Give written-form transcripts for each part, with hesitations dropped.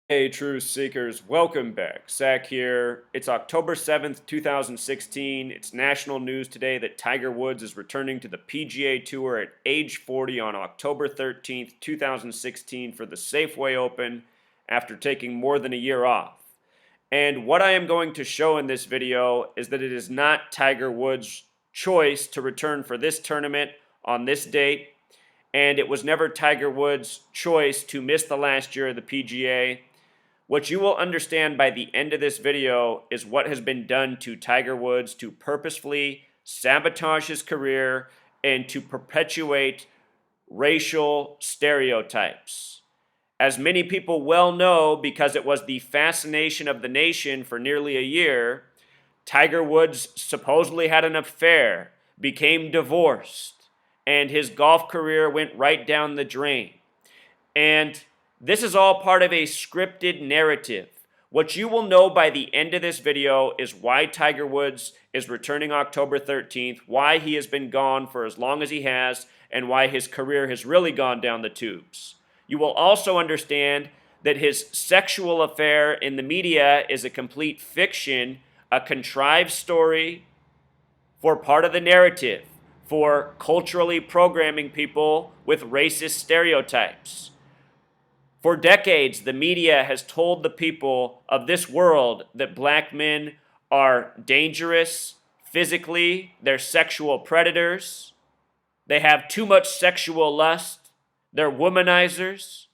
Hey, truth seekers, welcome back. Zach here. It's October 7th, 2016. It's national news today that Tiger Woods is returning to the PGA Tour at age 40 on October 13th, 2016 for the Safeway Open after taking more than a year off. And what I am going to show in this video is that it is not Tiger Woods' choice to return for this tournament on this date, and it was never Tiger Woods' choice to miss the last year of the PGA. What you will understand by the end of this video is what has been done to Tiger Woods to purposefully sabotage his career and to perpetuate racial stereotypes. As many people well know, because it was the fascination of the nation for nearly a year, Tiger Woods supposedly had an affair, became divorced, and his golf career went right down the drain. And this is all part of a scripted narrative. What you will know by the end of this video is why Tiger Woods is returning October 13th, why he has been gone for as long as he has, and why his career has really gone down the tubes. You will also understand that his sexual affair in the media is a complete fiction, a contrived story for part of the narrative, for culturally programming people with racist stereotypes. For decades, the media has told the people of this world that black men are dangerous physically, they're sexual predators, they have too much sexual lust, they're womanizers.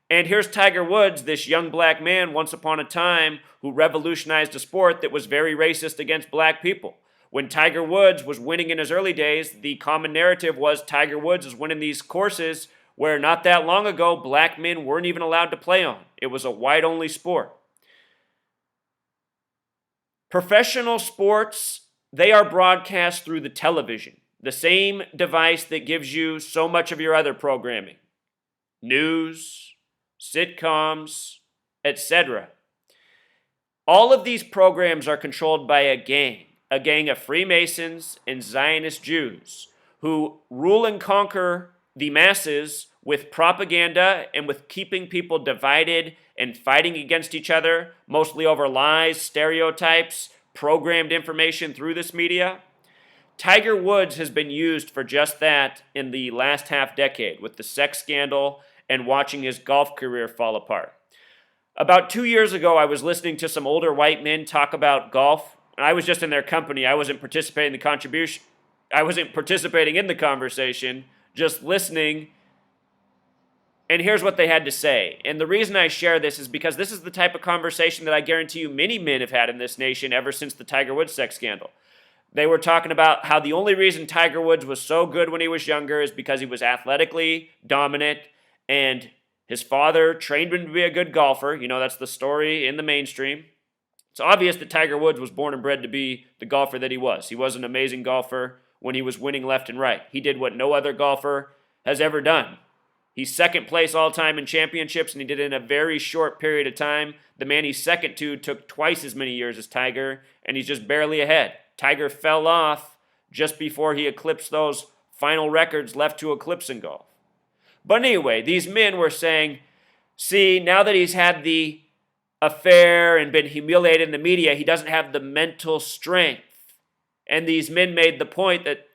And here's Tiger Woods, this young black man once upon a time who revolutionized a sport that was very racist against black people. When Tiger Woods was winning in his early days, the common narrative was Tiger Woods is winning these courses where not that long ago, black men weren't even allowed to play on. It was a white-only sport. Professional sports, they are broadcast through the television, the same device that gives you so much of your other programming. News, sitcoms, etc. All of these programs are controlled by a gang of Freemasons and Zionist Jews who rule and conquer the masses with propaganda and with keeping people divided and fighting against each other, mostly over lies, stereotypes, programmed information through this media. Tiger Woods has been used for just that in the last half decade with the sex scandal and watching his golf career fall apart. About 2 years ago, I was listening to some older white men talk about golf. I was just in their company. I wasn't participating in the conversation, just listening. And here's what they had to say. And the reason I share this is because this is the type of conversation that I guarantee you many men have had in this nation ever since the Tiger Woods sex scandal. They were talking about how the only reason Tiger Woods was so good when he was younger is because he was athletically dominant and his father trained him to be a good golfer. You know, that's the story in the mainstream. It's obvious that Tiger Woods was born and bred to be the golfer that he was. He was an amazing golfer when he was winning left and right. He did what no other golfer has ever done. He's second place all time in championships, and he did it in a very short period of time. The man he's second to took twice as many years as Tiger, and he's just barely ahead. Tiger fell off just before he eclipsed those final records left to eclipse in golf. But anyway, these men were saying, see, now that he's had the affair and been humiliated in the media, he doesn't have the mental strength. And these men made the point that,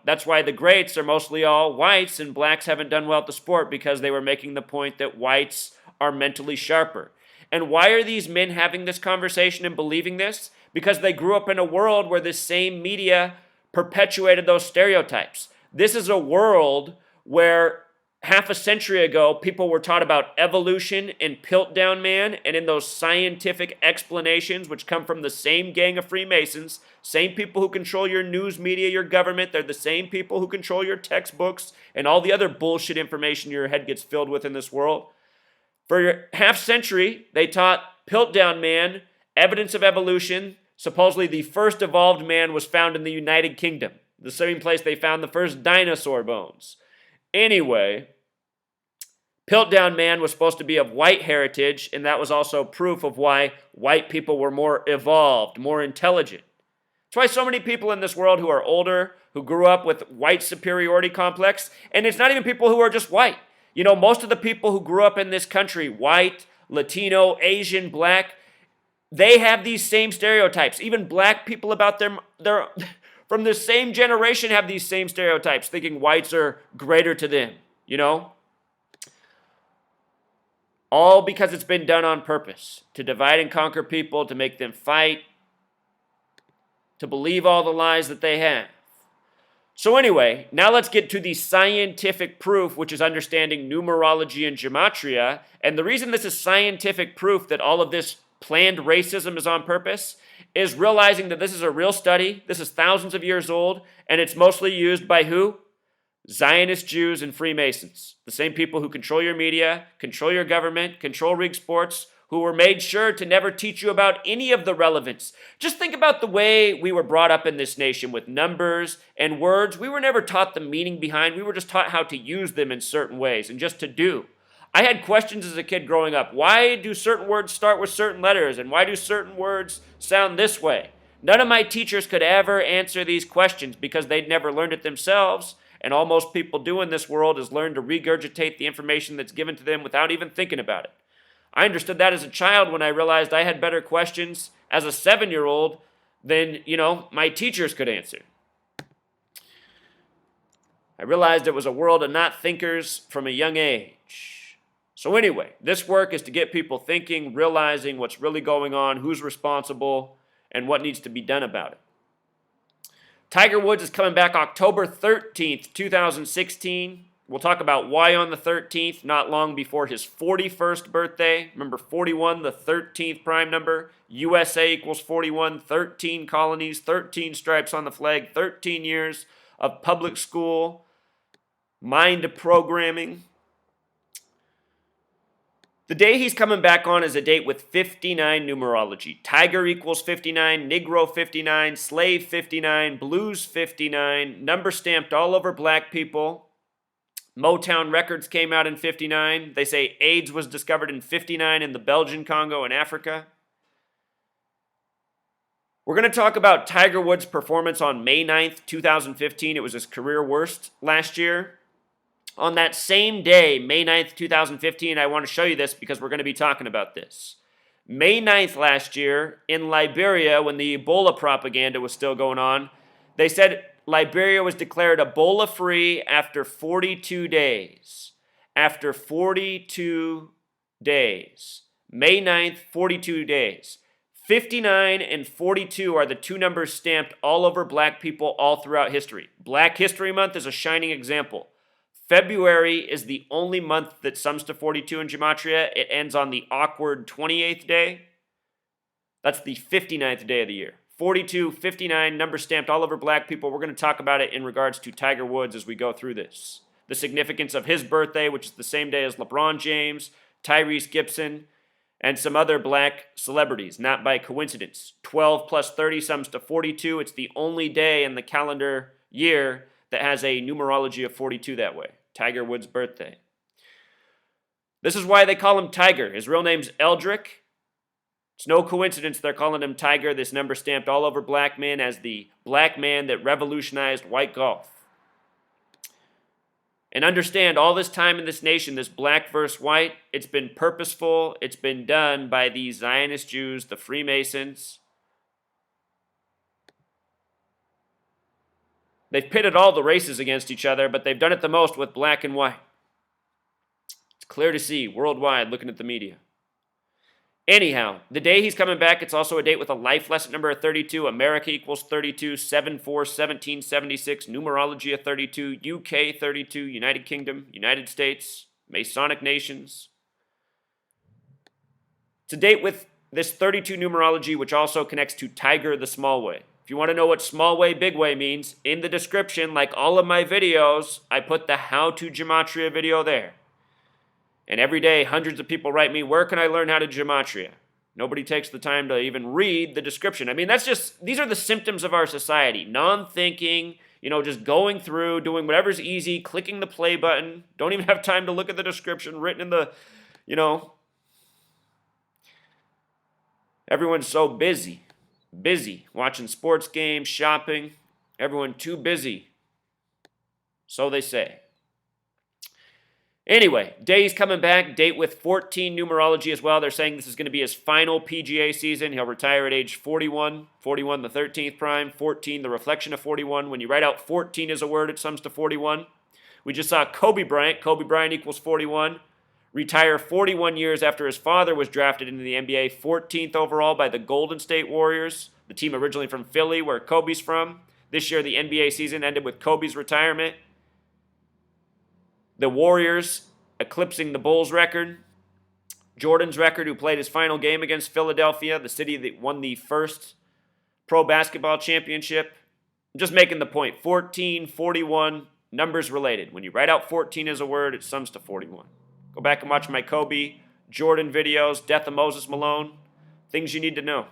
that's why the greats are mostly all whites and blacks haven't done well at the sport, because they were making the point that whites are mentally sharper. And why are these men having this conversation and believing this? Because they grew up in a world where this same media perpetuated those stereotypes. This is a world where half a century ago, people were taught about evolution and Piltdown Man, and in those scientific explanations, which come from the same gang of Freemasons, same people who control your news media, your government, they're the same people who control your textbooks and all the other bullshit information your head gets filled with in this world. For a half century, they taught Piltdown Man, evidence of evolution. Supposedly the first evolved man was found in the United Kingdom, the same place they found the first dinosaur bones. Anyway, Piltdown Man was supposed to be of white heritage, and that was also proof of why white people were more evolved, more intelligent. That's why so many people in this world who are older, who grew up with white superiority complex, and it's not even people who are just white. Most of the people who grew up in this country, white, Latino, Asian, black, they have these same stereotypes. Even black people about them, they're from the same generation have these same stereotypes, thinking whites are greater to them, you know? All because it's been done on purpose to divide and conquer people, to make them fight, to believe all the lies that they have. So anyway, now let's get to the scientific proof, which is understanding numerology and gematria. And the reason this is scientific proof that all of this planned racism is on purpose is realizing that this is a real study. This is thousands of years old, and it's mostly used by who? Zionist Jews and Freemasons. The same people who control your media, control your government, control rig sports, who were made sure to never teach you about any of the relevance. Just think about the way we were brought up in this nation with numbers and words. We were never taught the meaning behind. We were just taught how to use them in certain ways and just to do. I had questions as a kid growing up. Why do certain words start with certain letters? And why do certain words sound this way? None of my teachers could ever answer these questions because they'd never learned it themselves. And all most people do in this world is learn to regurgitate the information that's given to them without even thinking about it. I understood that as a child when I realized I had better questions as a 7-year-old than, my teachers could answer. I realized it was a world of not thinkers from a young age. So anyway, this work is to get people thinking, realizing what's really going on, who's responsible, and what needs to be done about it. Tiger Woods is coming back October 13th, 2016. We'll talk about why on the 13th, not long before his 41st birthday. Remember, 41, the 13th prime number. USA equals 41, 13 colonies, 13 stripes on the flag, 13 years of public school, mind programming. The day he's coming back on is a date with 59 numerology. Tiger equals 59, Negro 59, Slave 59, Blues 59, number stamped all over black people. Motown Records came out in 59. They say AIDS was discovered in 59 in the Belgian Congo in Africa. We're going to talk about Tiger Woods' performance on May 9th, 2015. It was his career worst last year. On that same day, May 9th, 2015, I want to show you this because we're going to be talking about this. May 9th last year, in Liberia, when the Ebola propaganda was still going on, they said Liberia was declared Ebola-free after 42 days. After 42 days. May 9th, 42 days. 59 and 42 are the two numbers stamped all over black people all throughout history. Black History Month is a shining example. February is the only month that sums to 42 in Gematria. It ends on the awkward 28th day. That's the 59th day of the year. 42, 59, number stamped all over black people. We're going to talk about it in regards to Tiger Woods as we go through this. The significance of his birthday, which is the same day as LeBron James, Tyrese Gibson, and some other black celebrities, not by coincidence. 12 plus 30 sums to 42. It's the only day in the calendar year that has a numerology of 42 that way. Tiger Woods' birthday. This is why they call him Tiger. His real name's Eldrick. It's no coincidence they're calling him Tiger, this number stamped all over black men as the black man that revolutionized white golf. And understand, all this time in this nation, this black versus white, it's been purposeful. It's been done by these Zionist Jews, the Freemasons. They've pitted all the races against each other, but they've done it the most with black and white. It's clear to see worldwide looking at the media. Anyhow, the day he's coming back, it's also a date with a life lesson number of 32. America equals 32, 7-4-1776, numerology of 32, UK 32, United Kingdom, United States, Masonic nations. It's a date with this 32 numerology, which also connects to Tiger the Small Way. If you want to know what small way, big way means, in the description, like all of my videos, I put the How to Gematria video there. And every day, hundreds of people write me, where can I learn how to gematria? Nobody takes the time to even read the description. I mean, these are the symptoms of our society. Non-thinking, just going through, doing whatever's easy, clicking the play button. Don't even have time to look at the description written in the, Everyone's so busy. Watching sports games, shopping. Everyone too busy. So they say. Anyway, Day's coming back. Date with 14 numerology as well. They're saying this is going to be his final PGA season. He'll retire at age 41. 41, the 13th prime. 14, the reflection of 41. When you write out 14 as a word, it sums to 41. We just saw Kobe Bryant. Kobe Bryant equals 41. Retire 41 years after his father was drafted into the NBA, 14th overall by the Golden State Warriors, the team originally from Philly, where Kobe's from. This year, the NBA season ended with Kobe's retirement. The Warriors eclipsing the Bulls' record. Jordan's record, who played his final game against Philadelphia, the city that won the first pro basketball championship. I'm just making the point. 14, 41, numbers related. When you write out 14 as a word, it sums to 41. Go back and watch my Kobe, Jordan videos, Death of Moses Malone, things you need to know.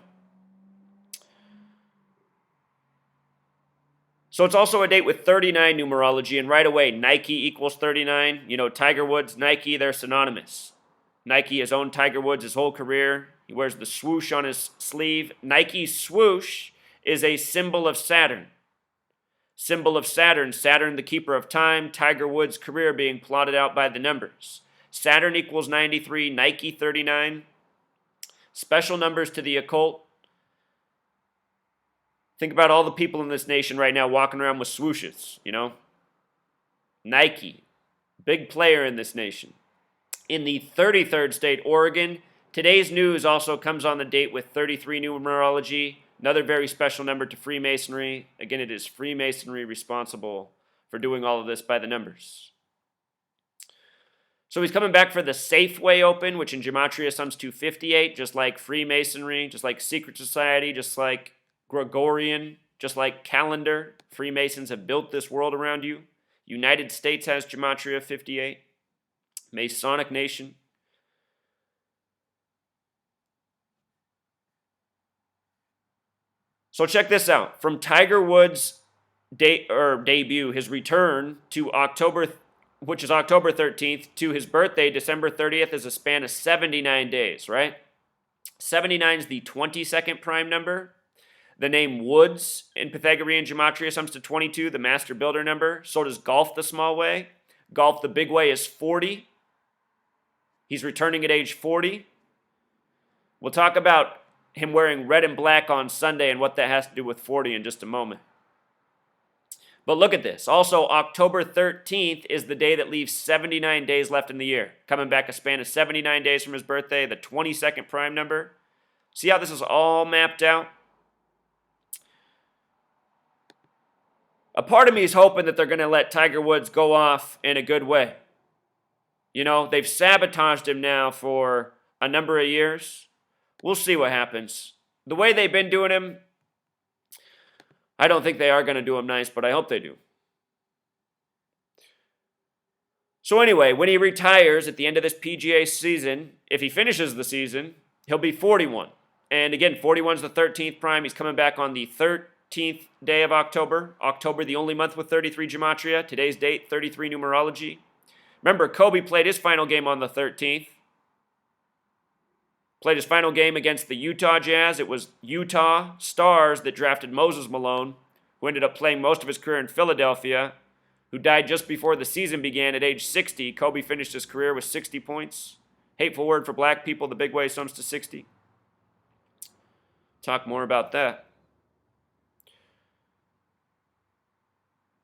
So it's also a date with 39 numerology, and right away, Nike equals 39. You know, Tiger Woods, Nike, they're synonymous. Nike has owned Tiger Woods his whole career. He wears the swoosh on his sleeve. Nike's swoosh is a symbol of Saturn. Symbol of Saturn, Saturn the keeper of time, Tiger Woods' career being plotted out by the numbers. Saturn equals 93, Nike 39. Special numbers to the occult. Think about all the people in this nation right now walking around with swooshes, you know? Nike, big player in this nation. In the 33rd state, Oregon, today's news also comes on the date with 33 numerology, another very special number to Freemasonry. Again, it is Freemasonry responsible for doing all of this by the numbers. So he's coming back for the Safeway Open, which in Gematria sums to 58, just like Freemasonry, just like Secret Society, just like Gregorian, just like calendar. Freemasons have built this world around you. United States has Gematria 58. Masonic nation. So check this out. From Tiger Woods' debut, his return to October, which is October 13th, to his birthday, December 30th, is a span of 79 days, right? 79 is the 22nd prime number. The name Woods in Pythagorean Gematria sums to 22, the master builder number. So does golf the small way. Golf the big way is 40. He's returning at age 40. We'll talk about him wearing red and black on Sunday and what that has to do with 40 in just a moment. But look at this. Also, October 13th is the day that leaves 79 days left in the year. Coming back a span of 79 days from his birthday, the 22nd prime number. See how this is all mapped out? A part of me is hoping that they're going to let Tiger Woods go off in a good way. You know, they've sabotaged him now for a number of years. We'll see what happens. The way they've been doing him, I don't think they are going to do him nice, but I hope they do. So anyway, when he retires at the end of this PGA season, if he finishes the season, he'll be 41. And again, 41 is the 13th prime. He's coming back on the 13th day of October. October, the only month with 33 Gematria. Today's date, 33 numerology. Remember, Kobe played his final game on the 13th. Played his final game against the Utah Jazz. It was Utah Stars that drafted Moses Malone, who ended up playing most of his career in Philadelphia, who died just before the season began at age 60. Kobe finished his career with 60 points. Hateful word for black people, the big way sums to 60. Talk more about that.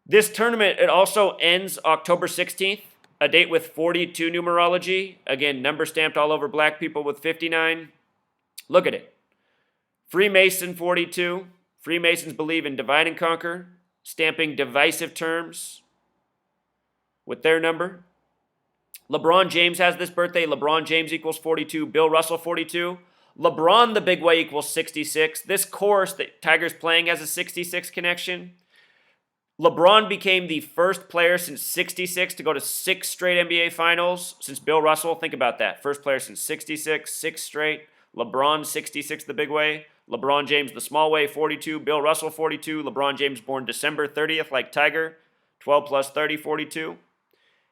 This tournament, it also ends October 16th, a date with 42 numerology. Again, number stamped all over black people with 59. Look at it. Freemason 42. Freemasons believe in divide and conquer, stamping divisive terms with their number. LeBron James has this birthday. LeBron James equals 42. Bill Russell 42. LeBron the big way equals 66. This course that Tiger's playing has a 66 connection. LeBron became the first player since 66 to go to 6 straight NBA finals since Bill Russell. Think about that. First player since 66, 6 straight. LeBron 66 the big way. LeBron James the small way 42. Bill Russell 42. LeBron James born December 30th like Tiger. 12 plus 30, 42.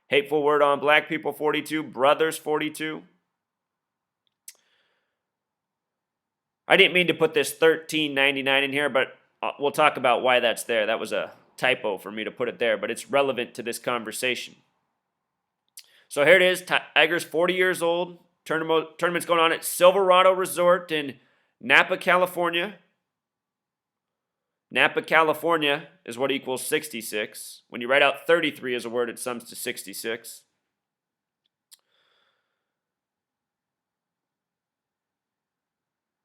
Hateful word on black people 42. Brothers 42. I didn't mean to put this 1399 in here, but we'll talk about why that's there. That was a typo for me to put it there, but it's relevant to this conversation. So here it is. Tiger's 40 years old. Tournament's going on at Silverado Resort in Napa, California. Napa, California is what equals 66. When you write out 33 as a word, it sums to 66.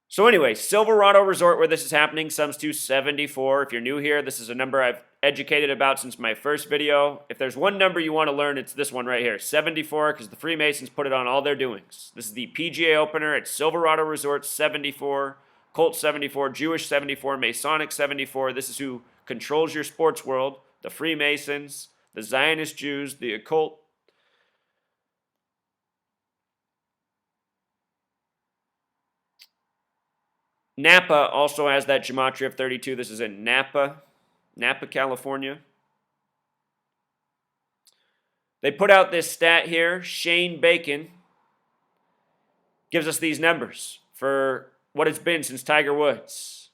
So anyway, Silverado Resort, where this is happening, sums to 74. If you're new here, this is a number I've educated about since my first video. If there's one number you want to learn, it's this one right here, 74, because the Freemasons put it on all their doings. This is the PGA opener at Silverado Resort, 74. Colt 74, Jewish 74, Masonic 74. This is who controls your sports world. The Freemasons, the Zionist Jews, the occult. Napa also has that gematria of 32. This is in Napa, California. They put out this stat here. Shane Bacon gives us these numbers for what it's been since Tiger Woods.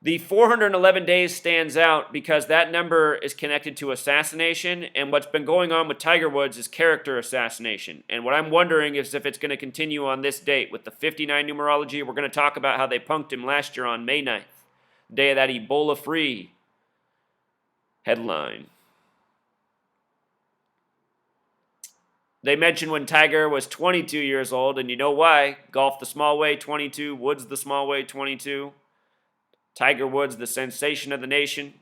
The 411 days stands out because that number is connected to assassination, and what's been going on with Tiger Woods is character assassination. And what I'm wondering is if it's going to continue on this date with the 59 numerology. We're going to talk about how they punked him last year on May 9th, the day of that Ebola-free headline. They mentioned when Tiger was 22 years old, and you know why. Golf the small way, 22. Woods the small way, 22. Tiger Woods, the sensation of the nation.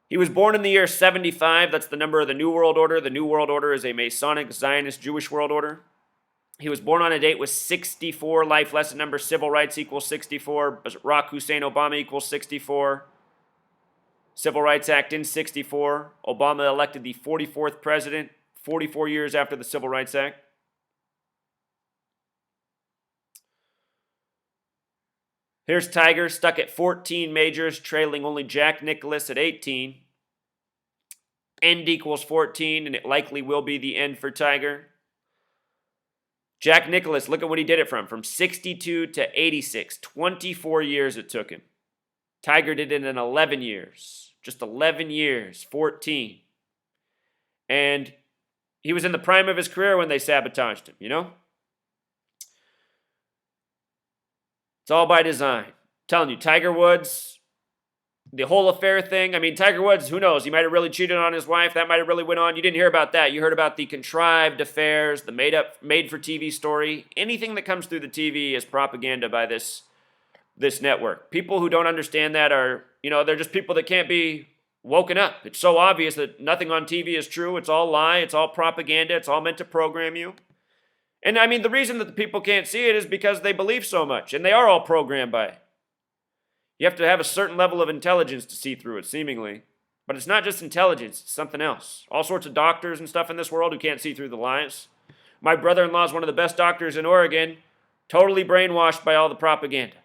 He was born in the year 75. That's the number of the New World Order. The New World Order is a Masonic, Zionist, Jewish world order. He was born on a date with 64. Life lesson number, civil rights equals 64. Barack Hussein Obama equals 64. Civil Rights Act in 64. Obama elected the 44th president 44 years after the Civil Rights Act. Here's Tiger, stuck at 14 majors, trailing only Jack Nicklaus at 18. End equals 14, and it likely will be the end for Tiger. Jack Nicklaus, look at what he did it from 62 to 86. 24 years it took him. Tiger did it in 11 years. Just 11 years, 14. And he was in the prime of his career when they sabotaged him, you know? It's all by design. I'm telling you, Tiger Woods, the whole affair thing. I mean, Tiger Woods, who knows? He might have really cheated on his wife. That might have really went on. You didn't hear about that. You heard about the contrived affairs, the made-for-TV story. Anything that comes through the TV is propaganda by this network. People who don't understand that are, they're just people that can't be woken up. It's so obvious that nothing on TV is true. It's all lie. It's all propaganda. It's all meant to program you. And I mean, the reason that the people can't see it is because they believe so much, and they are all programmed by it. You have to have a certain level of intelligence to see through it, seemingly. But it's not just intelligence, it's something else. All sorts of doctors and stuff in this world who can't see through the lies. My brother-in-law is one of the best doctors in Oregon, totally brainwashed by all the propaganda.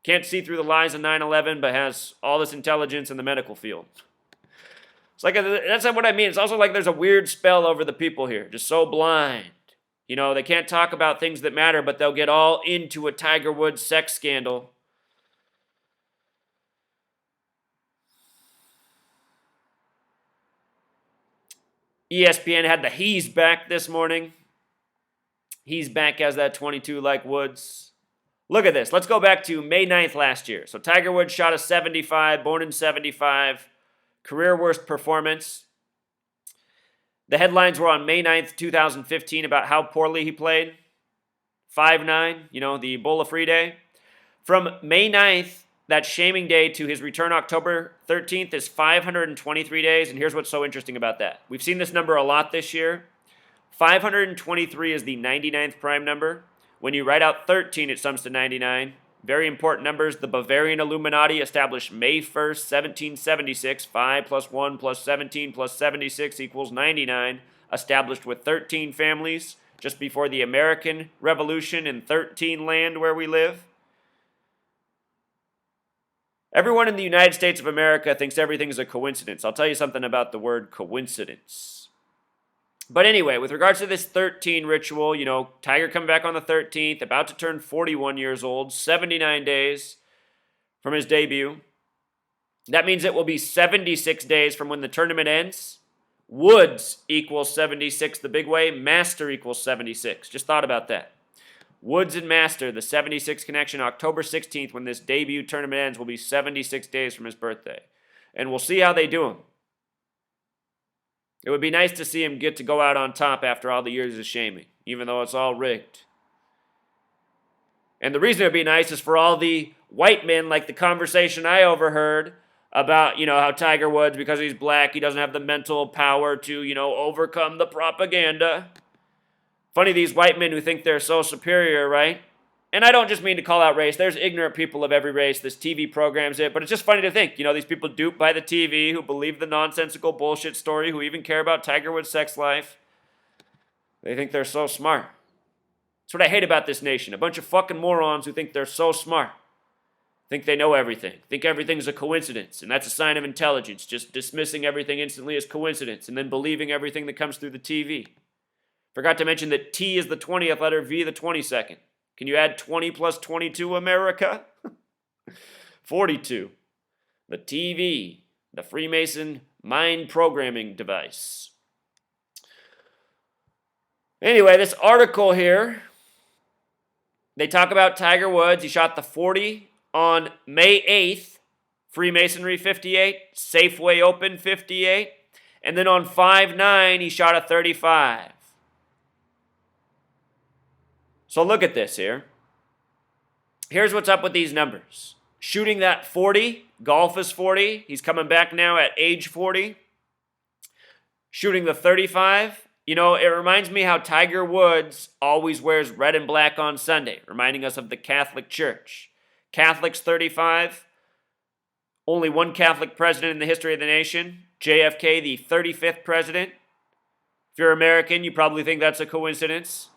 Can't see through the lies of 9/11, but has all this intelligence in the medical field. It's like, that's what I mean. It's also like there's a weird spell over the people here, just so blind. They can't talk about things that matter, but they'll get all into a Tiger Woods sex scandal. ESPN had the he's back this morning. He's back as that 22 like Woods. Look at this. Let's go back to May 9th last year. So Tiger Woods shot a 75, born in 75. Career worst performance. The headlines were on May 9th, 2015 about how poorly he played. 5-9, the Ebola-free day. From May 9th, that shaming day, to his return October 13th is 523 days. And here's what's so interesting about that. We've seen this number a lot this year. 523 is the 99th prime number. When you write out 13, it sums to 99. Very important numbers. The Bavarian Illuminati established May 1st, 1776. 5 plus 1 plus 17 plus 76 equals 99. Established with 13 families just before the American Revolution in 13 land where we live. Everyone in the United States of America thinks everything's a coincidence. I'll tell you something about the word coincidence. But anyway, with regards to this 13 ritual, Tiger coming back on the 13th, about to turn 41 years old, 79 days from his debut. That means it will be 76 days from when the tournament ends. Woods equals 76 the big way. Master equals 76. Just thought about that. Woods and Master, the 76 connection, October 16th, when this debut tournament ends, will be 76 days from his birthday. And we'll see how they do him. It would be nice to see him get to go out on top after all the years of shaming, even though it's all rigged. And the reason it would be nice is for all the white men, like the conversation I overheard about, how Tiger Woods, because he's black, he doesn't have the mental power to, overcome the propaganda. Funny, these white men who think they're so superior, right? And I don't just mean to call out race. There's ignorant people of every race. This TV programs it. But it's just funny to think, these people duped by the TV who believe the nonsensical bullshit story, who even care about Tiger Woods' sex life. They think they're so smart. That's what I hate about this nation. A bunch of fucking morons who think they're so smart. Think they know everything. Think everything's a coincidence. And that's a sign of intelligence. Just dismissing everything instantly as coincidence. And then believing everything that comes through the TV. Forgot to mention that T is the 20th letter, V the 22nd. Can you add 20 plus 22, America? 42. The TV, the Freemason mind programming device. Anyway, this article here, they talk about Tiger Woods. He shot the 40 on May 8th, Freemasonry 58, Safeway Open 58, and then on 5/9, he shot a 35. So look at this here. Here's what's up with these numbers. Shooting that 40, golf is 40. He's coming back now at age 40. Shooting the 35. It reminds me how Tiger Woods always wears red and black on Sunday, reminding us of the Catholic Church. Catholics 35. Only one Catholic president in the history of the nation. JFK, the 35th president. If you're American, you probably think that's a coincidence.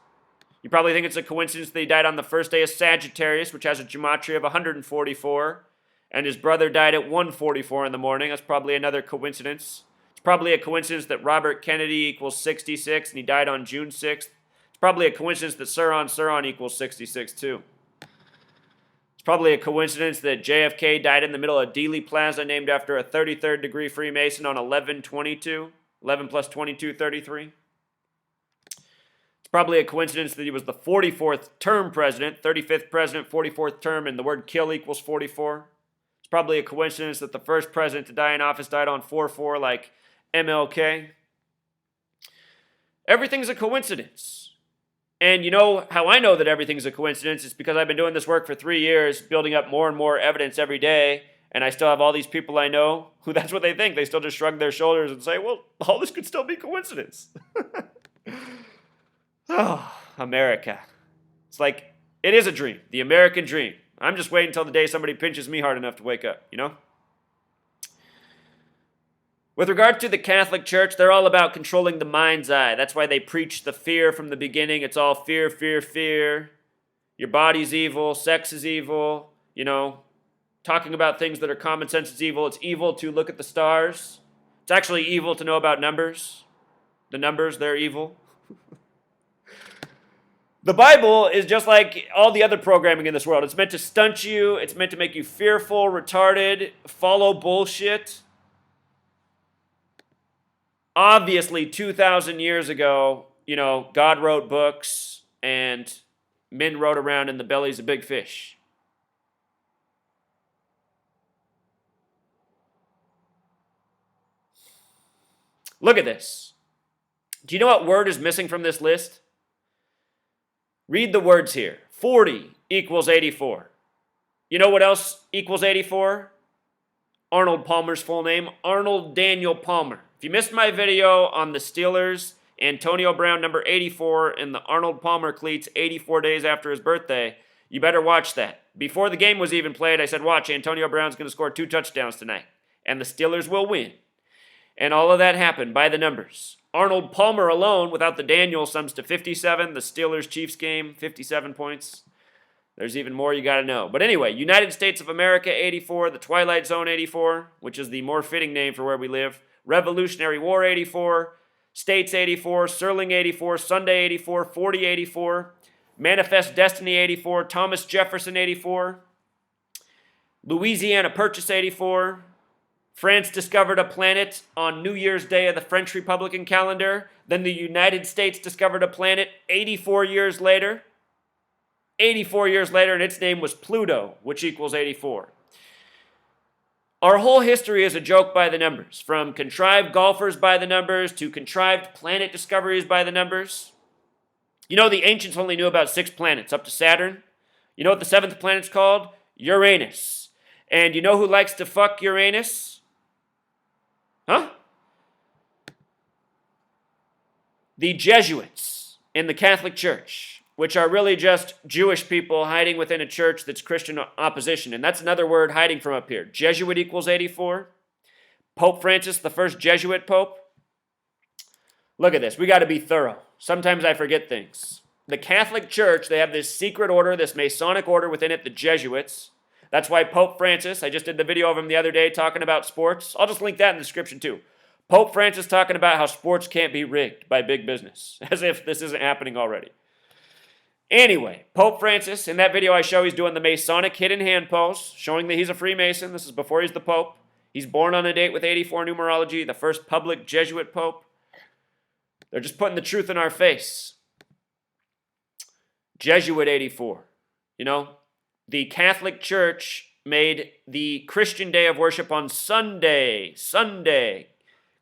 You probably think it's a coincidence that he died on the first day of Sagittarius, which has a gematria of 144, and his brother died at 1:44 in the morning. That's probably another coincidence. It's probably a coincidence that Robert Kennedy equals 66, and he died on June 6th. It's probably a coincidence that Suron equals 66, too. It's probably a coincidence that JFK died in the middle of Dealey Plaza, named after a 33rd degree Freemason on 11/22. 11 plus 22, 33. It's probably a coincidence that he was the 44th term president, 35th president, 44th term, and the word kill equals 44. It's probably a coincidence that the first president to die in office died on 4/4 like MLK. Everything's a coincidence. And you know how I know that everything's a coincidence? It's because I've been doing this work for 3 years, building up more and more evidence every day, and I still have all these people I know who that's what they think. They still just shrug their shoulders and say, well, all this could still be coincidence. Oh, America. It's like, it is a dream, the American dream. I'm just waiting until the day somebody pinches me hard enough to wake up, With regard to the Catholic Church, they're all about controlling the mind's eye. That's why they preach the fear from the beginning. It's all fear, fear, fear. Your body's evil, sex is evil, Talking about things that are common sense is evil. It's evil to look at the stars. It's actually evil to know about numbers. The numbers, they're evil. The Bible is just like all the other programming in this world. It's meant to stunt you. It's meant to make you fearful, retarded, follow bullshit. Obviously, 2,000 years ago, God wrote books and men rode around in the bellies of big fish. Look at this. Do you know what word is missing from this list? Read the words here. 40 equals 84. You know what else equals 84? Arnold Palmer's full name, Arnold Daniel Palmer. If you missed my video on the Steelers, Antonio Brown, number 84, and the Arnold Palmer cleats 84 days after his birthday, you better watch that. Before the game was even played, I said, watch, Antonio Brown's going to score 2 touchdowns tonight, and the Steelers will win. And all of that happened by the numbers. Arnold Palmer alone, without the Daniel, sums to 57. The Steelers-Chiefs game, 57 points. There's even more you got to know. But anyway, United States of America, 84. The Twilight Zone, 84, which is the more fitting name for where we live. Revolutionary War, 84. States, 84. Serling, 84. Sunday, 84. 40, 84. Manifest Destiny, 84. Thomas Jefferson, 84. Louisiana Purchase, 84. France discovered a planet on New Year's Day of the French Republican calendar. Then the United States discovered a planet 84 years later. 84 years later, and its name was Pluto, which equals 84. Our whole history is a joke by the numbers, from contrived golfers by the numbers to contrived planet discoveries by the numbers. You know, the ancients only knew about 6 planets, up to Saturn. You know what the 7th planet's called? Uranus. And you know who likes to fuck Uranus? Huh? The Jesuits in the Catholic Church, which are really just Jewish people hiding within a church that's Christian opposition. And that's another word hiding from up here. Jesuit equals 84. Pope Francis, the first Jesuit pope. Look at this. We got to be thorough. Sometimes I forget things. The Catholic Church, they have this secret order, this Masonic order within it, the Jesuits. That's why Pope Francis, I just did the video of him the other day talking about sports. I'll just link that in the description too. Pope Francis talking about how sports can't be rigged by big business, as if this isn't happening already. Anyway, Pope Francis, in that video I show, he's doing the Masonic hidden hand pose, showing that he's a Freemason. This is before he's the Pope. He's born on a date with 84 numerology, the first public Jesuit Pope. They're just putting the truth in our face. Jesuit 84. You know, the Catholic Church made the Christian day of worship on Sunday. Sunday.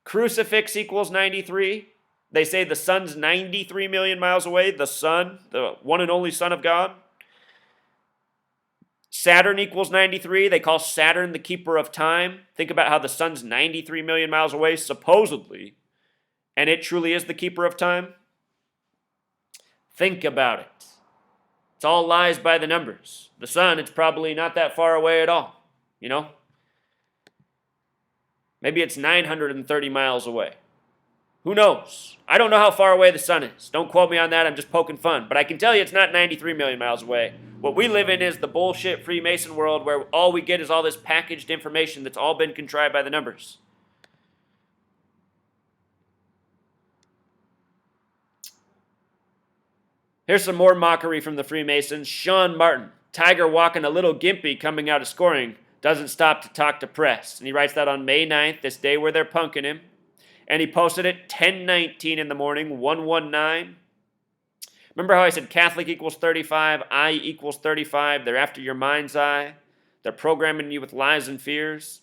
Crucifix equals 93. They say the sun's 93 million miles away. The sun, the one and only Son of God. Saturn equals 93. They call Saturn the keeper of time. Think about how the sun's 93 million miles away, supposedly, and it truly is the keeper of time. Think about it. It's all lies by the numbers. The sun, it's probably not that far away at all, you know? Maybe it's 930 miles away. Who knows? I don't know how far away the sun is. Don't quote me on that. I'm just poking fun. But I can tell you it's not 93 million miles away. What we live in is the bullshit Freemason world where all we get is all this packaged information that's all been contrived by the numbers. Here's some more mockery from the Freemasons. Sean Martin, Tiger walking a little gimpy coming out of scoring, doesn't stop to talk to press. And he writes that on May 9th, this day where they're punking him. And he posted it 10:19 in the morning, 119. Remember how I said Catholic equals 35, I equals 35. They're after your mind's eye. They're programming you with lies and fears.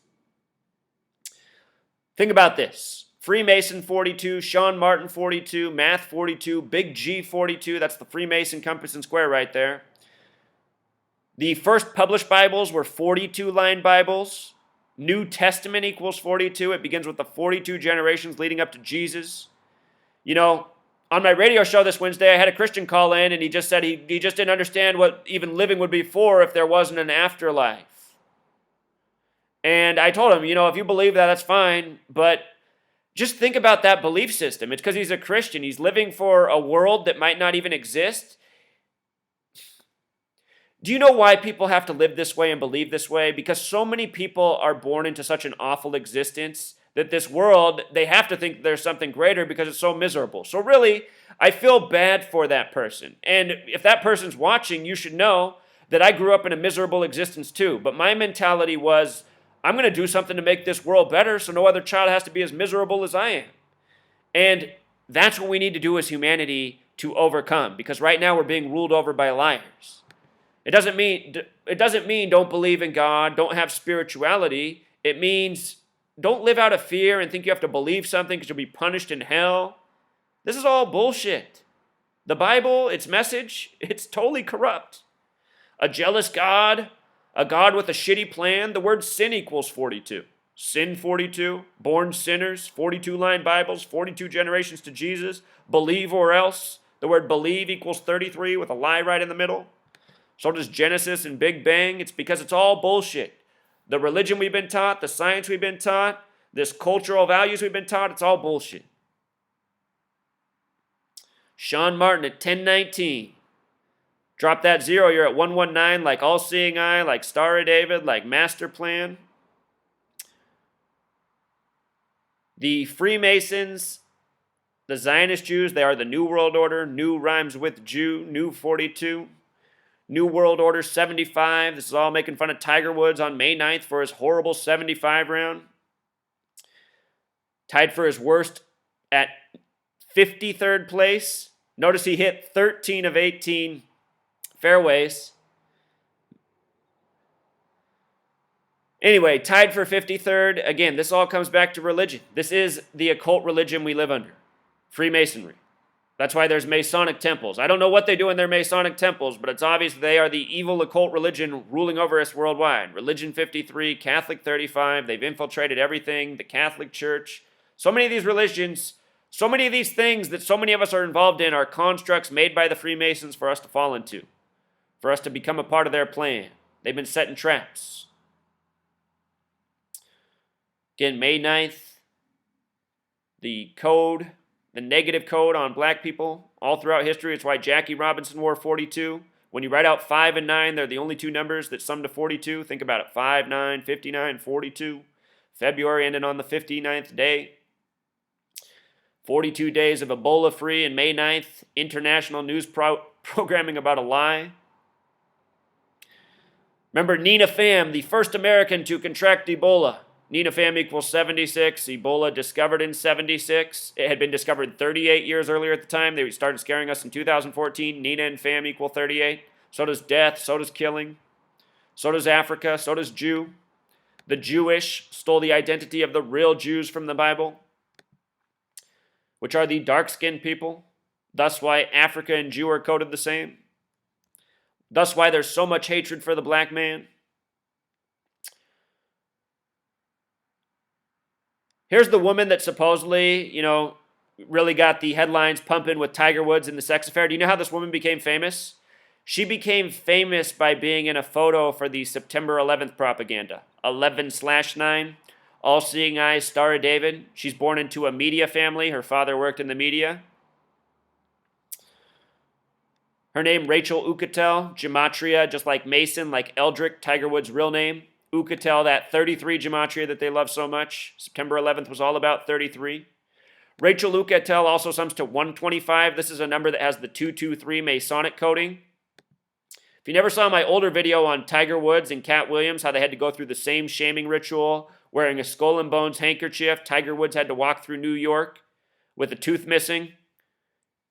Think about this. Freemason 42, Sean Martin 42, Math 42, Big G 42. That's the Freemason compass and square right there. The first published Bibles were 42-line Bibles. New Testament equals 42. It begins with the 42 generations leading up to Jesus. You know, on my radio show this Wednesday, I had a Christian call in, and he just said he just didn't understand what even living would be for if there wasn't an afterlife. And I told him, you know, if you believe that, that's fine, but just think about that belief system. It's because he's a Christian. He's living for a world that might not even exist. Do you know why people have to live this way and believe this way? Because so many people are born into such an awful existence that this world, they have to think there's something greater because it's so miserable. So really, I feel bad for that person. And if that person's watching, you should know that I grew up in a miserable existence too. But my mentality was, I'm going to do something to make this world better so no other child has to be as miserable as I am. And that's what we need to do as humanity to overcome. Because right now we're being ruled over by liars. It doesn't mean don't believe in God, don't have spirituality. It means don't live out of fear and think you have to believe something because you'll be punished in hell. This is all bullshit. The Bible, its message, it's totally corrupt. A jealous God, a God with a shitty plan. The word sin equals 42. Sin 42, born sinners, 42-line Bibles, 42 generations to Jesus. Believe or else. The word believe equals 33 with a lie right in the middle. So does Genesis and Big Bang. It's because it's all bullshit. The religion we've been taught, the science we've been taught, this cultural values we've been taught, it's all bullshit. Sean Martin at 10:19. Drop that 0, you're at 119, like all-seeing eye, like Star of David, like master plan. The Freemasons, the Zionist Jews, they are the New World Order. New rhymes with Jew, New 42. New World Order 75. This is all making fun of Tiger Woods on May 9th for his horrible 75 round. tied for his worst at 53rd place. Notice he hit 13 of 18 fairways. Anyway, tied for 53rd. Again, this all comes back to religion. This is the occult religion we live under. Freemasonry. That's why there's Masonic temples. I don't know what they do in their Masonic temples, but it's obvious they are the evil occult religion ruling over us worldwide. Religion 53, Catholic 35. They've infiltrated everything. The Catholic Church. So many of these religions, so many of these things that so many of us are involved in are constructs made by the Freemasons for us to fall into, for us to become a part of their plan. They've been setting traps. Again, May 9th, the code, the negative code on black people all throughout history. It's why Jackie Robinson wore 42. When you write out 5 and 9, they're the only two numbers that sum to 42. Think about it. 5, 9, 59, 42. February ended on the 59th day. 42 days of Ebola-free, and May 9th, international news programming about a lie. Remember Nina Pham, the first American to contract Ebola. Nina Pham equals 76. Ebola discovered in 76. It had been discovered 38 years earlier at the time. They started scaring us in 2014. Nina and Pham equal 38. So does death. So does killing. So does Africa. So does Jew. The Jewish stole the identity of the real Jews from the Bible, which are the dark-skinned people. Thus why Africa and Jew are coded the same. Thus why there's so much hatred for the black man. Here's the woman that supposedly, really got the headlines pumping with Tiger Woods and the sex affair. Do you know how this woman became famous? She became famous by being in a photo for the September 11th propaganda. 11/9, all-seeing eyes, Star of David. She's born into a media family. Her father worked in the media. Her name, Rachel Uchitel, gematria, just like Mason, like Eldrick, Tiger Woods' real name. Uchitel, that 33 gematria that they love so much. September 11th was all about 33. Rachel Uchitel also sums to 125. This is a number that has the 223 Masonic coding. If you never saw my older video on Tiger Woods and Katt Williams, how they had to go through the same shaming ritual, wearing a skull and bones handkerchief, Tiger Woods had to walk through New York with a tooth missing.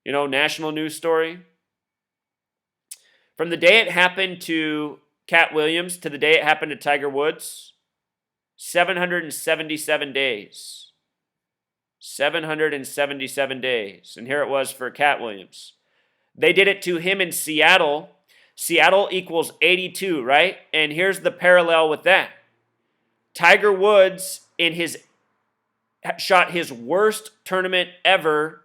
National news story. From the day it happened to Katt Williams to the day it happened to Tiger Woods, 777 days. 777 days. And here it was for Katt Williams. They did it to him in Seattle. Seattle equals 82, right? And here's the parallel with that. Tiger Woods shot his worst tournament ever,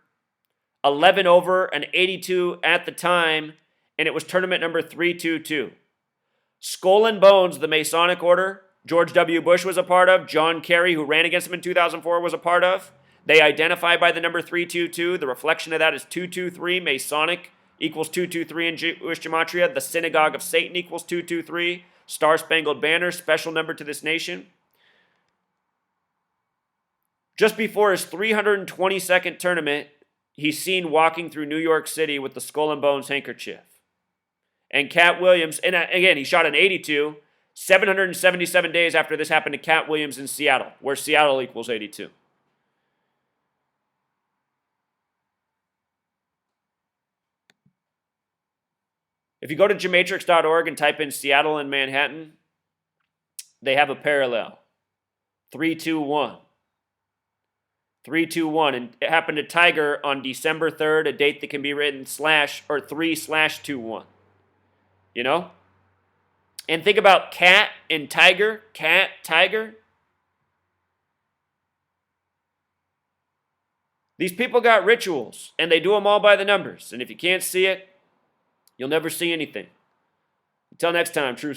11 over, an 82 at the time, and it was tournament number 322. Skull and Bones, the Masonic Order, George W. Bush was a part of. John Kerry, who ran against him in 2004, was a part of. They identify by the number 322. The reflection of that is 223. Masonic equals 223 in Jewish gematria. The Synagogue of Satan equals 223. Star-Spangled Banner, special number to this nation. Just before his 322nd tournament, he's seen walking through New York City with the Skull and Bones handkerchief. And Katt Williams, and again, he shot an 82, 777 days after this happened to Katt Williams in Seattle, where Seattle equals 82. If you go to gematrix.org and type in Seattle and Manhattan, they have a parallel. 321. 321. And it happened to Tiger on December 3rd, a date that can be written /3/21. And think about Katt and Tiger. Katt, Tiger. These people got rituals, and they do them all by the numbers. And if you can't see it, you'll never see anything. Until next time, true